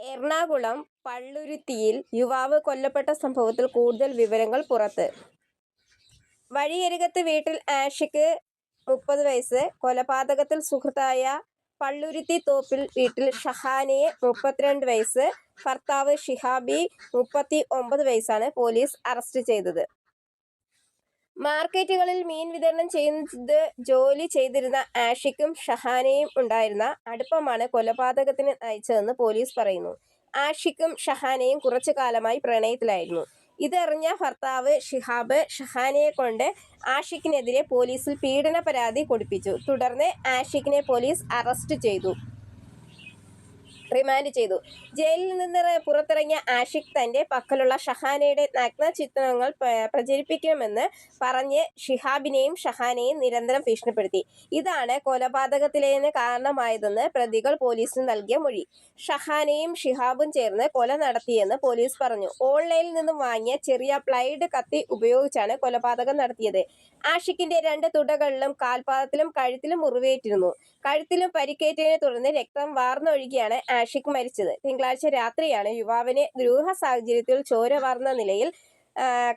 എറണാകുളം പള്ളുരുത്തിയിൽ യുവാവ് കൊല്ലപ്പെട്ട സംഭവത്തിൽ കൂടുതൽ വിവരങ്ങൾ പുറത്ത്. വഴിയരികത്ത് വീട്ടിൽ ആഷിഖ് 30 വയസ്സ് കൊലപാതകത്തിൽ സുഹൃത്തായ പള്ളുരുത്തി തോപ്പിൽ വീട്ടിൽ ഷഹാനയെ 32 വയസ്സ് ഭർത്താവ് ഷിഹാബി 39 വയസ്സാണ് പോലീസ് അറസ്റ്റ് ചെയ്തത്. മാർക്കറ്റുകളിൽ മീൻ വിതരണം ചെയ്ത് ജോലി ചെയ്തിരുന്ന ആഷിഖും ഷഹാനയും ഉണ്ടായിരുന്ന അടുപ്പമാണ് കൊലപാതകത്തിന് നയിച്ചതെന്ന് പോലീസ് പറയുന്നു. ആഷിഖും ഷഹാനയും കുറച്ചു കാലമായി പ്രണയത്തിലായിരുന്നു. ഇതറിഞ്ഞ ഭർത്താവ് ഷിഹാബ് ഷഹാനയെക്കൊണ്ട് ആഷിഖിനെതിരെ പോലീസിൽ പീഡന പരാതി കൊടുപ്പിച്ചു. തുടർന്ന് ആഷിഖിനെ പോലീസ് റിമാൻഡ് ചെയ്തു. ജയിലിൽ നിന്ന് പുറത്തിറങ്ങിയ ആഷിഖ് തന്റെ പക്കലുള്ള ഷഹാനയുടെ നഗ്ന ചിത്രങ്ങൾ പ്രചരിപ്പിക്കുമെന്ന് പറഞ്ഞ് ഷിഹാബിനെയും ഷഹാനയെയും നിരന്തരം ഭീഷണിപ്പെടുത്തി. ഇതാണ് കൊലപാതകത്തിന് കാരണമായതെന്ന് പ്രതികൾ പോലീസിന് നൽകിയ മൊഴി. ഷഹാനയും ഷിഹാബും ചേർന്ന് കൊല നടത്തിയെന്ന് പോലീസ് പറഞ്ഞു. ഓൺലൈനിൽ നിന്നും വാങ്ങിയ ചെറിയ ബ്ലേഡ് കത്തി ഉപയോഗിച്ചാണ് കൊലപാതകം നടത്തിയത്. ആഷിഖിന്റെ 2 തുടകളിലും കാൽപാദത്തിലും കഴുത്തിലും മുറിവേറ്റിരുന്നു. കഴുത്തിലും പരിക്കേറ്റതിനെ തുടർന്ന് രക്തം വാർന്നൊഴുകിയാണ് ആഷിഖ് മരിച്ചത്. തിങ്കളാഴ്ച രാത്രിയാണ് യുവാവിനെ ദുരൂഹ സാഹചര്യത്തിൽ ചോര വാർന്ന നിലയിൽ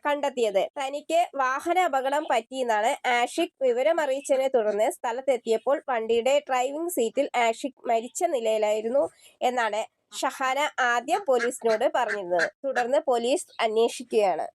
കണ്ടെത്തിയത്. തനിക്ക് വാഹന അപകടം പറ്റിയെന്നാണ് ആഷിഖ് വിവരമറിയിച്ചതിനെ തുടർന്ന് സ്ഥലത്തെത്തിയപ്പോൾ വണ്ടിയുടെ ഡ്രൈവിംഗ് സീറ്റിൽ ആഷിഖ് മരിച്ച നിലയിലായിരുന്നു എന്നാണ് ഷഹാന ആദ്യം പോലീസിനോട് പറഞ്ഞിരുന്നത്. തുടർന്ന് പോലീസ് അന്വേഷിക്കുകയാണ്.